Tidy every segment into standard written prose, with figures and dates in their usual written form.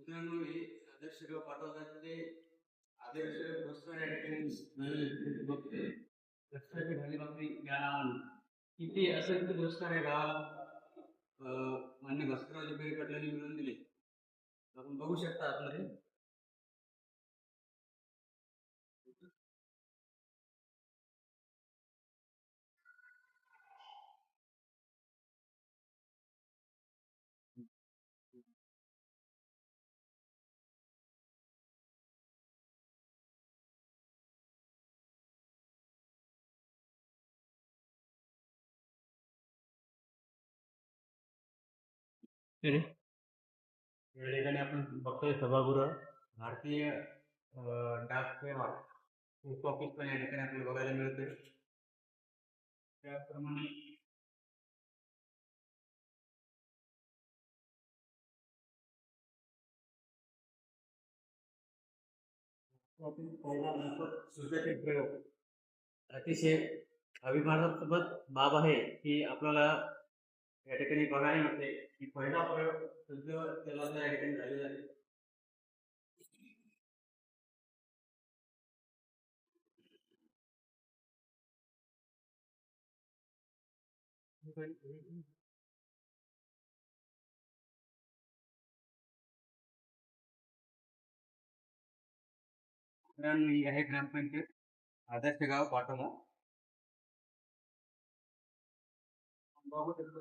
मित्रांनो, हे आदर्श गाव पाठवताचे आदर्श पुरस्कार या ठिकाणी बघतोय. कष्टाची झाली बातमी या नावानं किती असंख्य पुरस्कार आहे गावाला मान्य भास्करराव पेरे पाटलांनी मिळवून दिले. आपण बघू शकता आतमध्ये. या ठिकाणी आपण बघतोय सभागृह. भारतीय डाक सेवा पोस्ट ऑफिस पण या ठिकाणी आपल्याला बघायला मिळते. त्याप्रमाणे अतिशय अभिमानास्पद बाब आहे की आपल्याला या ठिकाणी बघायला मिळते की पहिला प्रयोग त्याला या ठिकाणी झालेला आहे. मी आहे ग्रामपंचायत आदर्श गाव पाठवला. बघू शकतो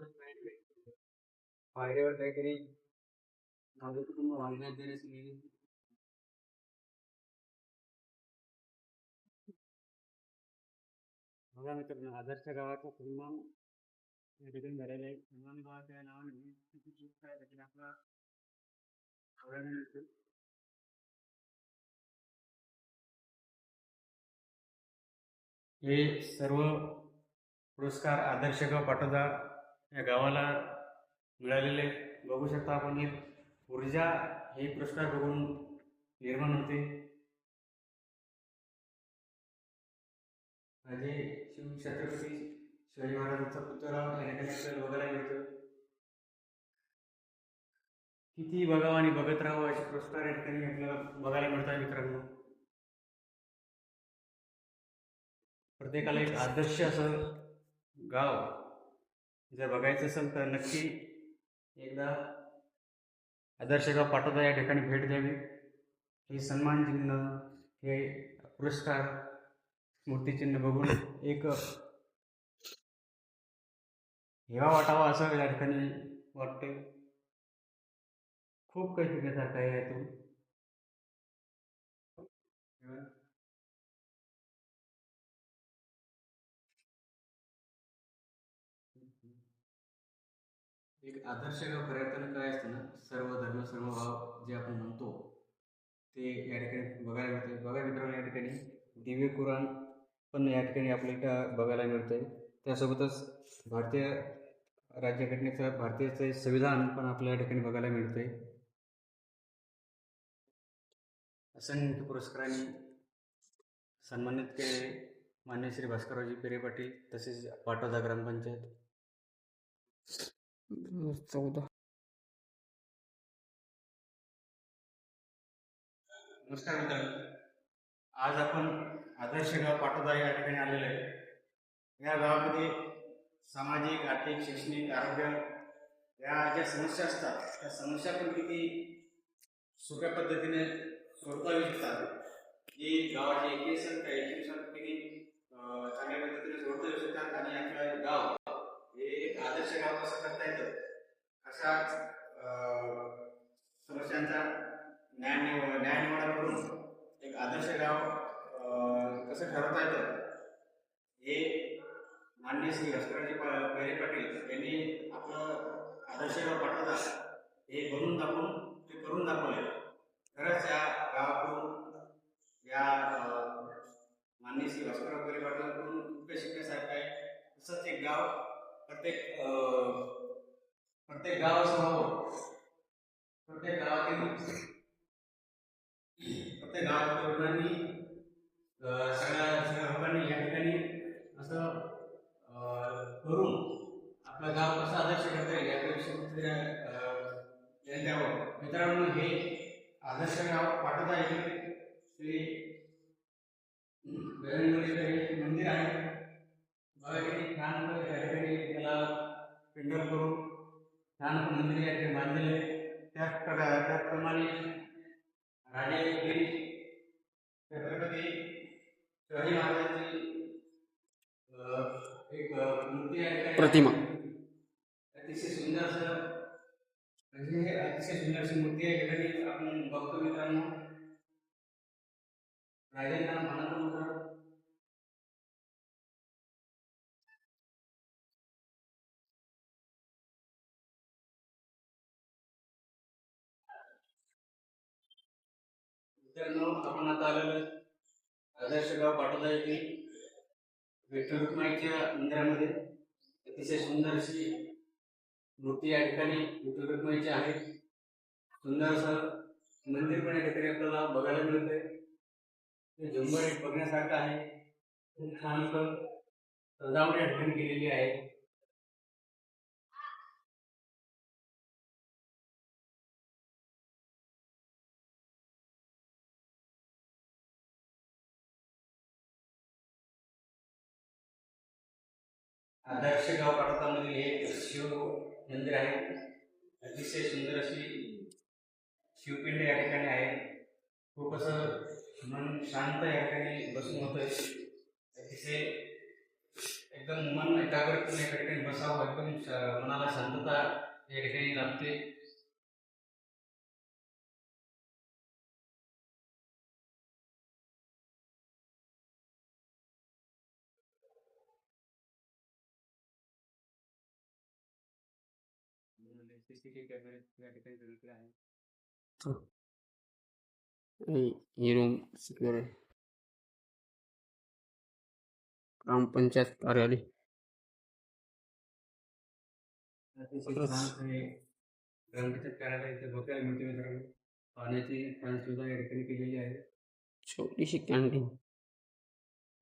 पायऱ्यावर काहीतरी माझं कुटुंब वाढण्यात देण्याची बघा मित्रांनो, आदर्श गावाचा सन्मान या ठिकाणी झालेला आहे. सन्मान गावाच्या नावाने आपला हे सर्व पुरस्कार आदर्श गाव पाटोदा या गावाला मिळालेले बघू शकता आपण. एक ऊर्जा हे पुरस्कार बघून निर्माण होते. माझे छत्रपती शिवाजी महाराजांचा पुतळा या ठिकाणी आपल्याला बघायला मिळतो. किती बघावं आणि बघत राहावं असे पुरस्कार या ठिकाणी आपल्याला बघायला मिळतात मित्रांनो. प्रत्येकाला एक आदर्श असं गाव जर बघायचं असेल तर नक्की एकदा आदर्श गाव पाटोदा या ठिकाणी भेट द्यावी. हे सन्मान चिन्ह, हे पुरस्कार, स्मृतिचिन्ह बघून एक हेवा वाटावा असं या ठिकाणी वाटते. खूप काही शिकण्यासारखं आहे यातून. एक आदर्श गाव पर्यटन काय असतं ना, सर्व धर्म सर्व भाव जे आपण म्हणतो ते या ठिकाणी बघायला मिळते. बघा मित्रांनो, या ठिकाणी दिव्य कुराण पण या ठिकाणी आपल्याला बघायला मिळते. त्यासोबतच भारतीय राज्यघटनेचं भारतीय संविधान पण आपल्या या ठिकाणी बघायला मिळते. असंख्य पुरस्कारांनी सन्मानित केले मान्य श्री भास्कररावजी पेरे पाटील तसेच पाटोदा ग्रामपंचायत 14. नमस्कार मित्रांनो, आज आपण आदर्श गाव पाटोदा या ठिकाणी आलेलो आहे. या गावामध्ये सामाजिक, आर्थिक, शैक्षणिक, आरोग्य या ज्या समस्या असतात त्या समस्या पण किती सोप्या पद्धतीने सोडता येऊ शकतात. जे गावाचे एकी असेल त्या एकीसाठी चांगल्या पद्धतीने सोडता येऊ शकतात आणि आपलं गाव हे एक आदर्श गाव कसं करता येतं अशा समस्यांचा न्यायनिवाडा करून एक आदर्श गाव कसं ठरवता येतं हे मान्य श्री भास्कररावजी पेरे पाटील यांनी आपलं आदर्श गाव पाठवता हे बनवून करून दाखवले. खरंच या गावाकडून या मान्य श्री भास्करराव पेरे पाटलांकडून खूप काही शिकण्यासारखं आहे. तसंच एक गाव प्रत्येक गावासमोर प्रत्येक गावातील तरुणांनी सगळ्या लोकांनी या ठिकाणी असं करून आपलं गाव कसं आदर्श करता येईल यापेक्षा द्यावं. मित्रांनो, हे आदर्श गाव पाटोदा येथील श्री बजरंगबलीचे मंदिर आहे. बघा किती छान त्या ठिकाणी त्याला पेंडॉल करून छान मंदिर या ठिकाणी बांधलेले. त्याचप्रमाणे राजे गिरी छत्रपती शिवाजी महाराजांची एक मूर्ती आहे, प्रतिमा अतिशय सुंदर असं म्हणजे अतिशय सुंदर अशी मूर्ती आहे. ठिकाणी आपण बघतो मित्रांनो, राजांना मानत होतं. मित्रांनो, आपण आता आलेलो आदर्श गाव पाटोदा येथील विठ्ठल रुक्माईच्या मंदिरामध्ये. अतिशय सुंदर अशी मूर्ती या ठिकाणी विठ्ठल रुक्माईची आहे. सुंदर असं मंदिर पण या ठिकाणी आपल्याला बघायला मिळतंय. ते झुंबर एक बघण्यासारखं आहे. खूप छान असं सजावट या ठिकाणी केलेली आहे. आदर्श गाव पाटोदामधील हे शिव मंदिर आहे. अतिशय सुंदर अशी शिवपिंड या ठिकाणी आहे. खूप असं मन शांत या ठिकाणी बसून होतंय. अतिशय एकदम मन एकाग्र करून या ठिकाणी बसावं, एकदम मनाला शांतता या ठिकाणी लाभते. सीसीटीव्ही कॅमेरे या ठिकाणी सगळीकडे आहे. ही रूम सिक्युअर आहे. ग्रामपंचायत कार्यालय अतिशय छान हे ग्रामपंचायत कार्यालय इथे बघायला मिळते मित्रांनो. पाण्याची टँक सुद्धा या ठिकाणी केलेली आहे. छोटीशी कॅन्टीन.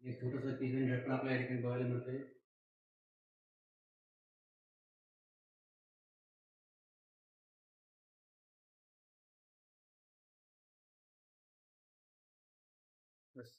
एक छोटंसं किचन झटका आपल्या या ठिकाणी बघायला मिळतंय. बस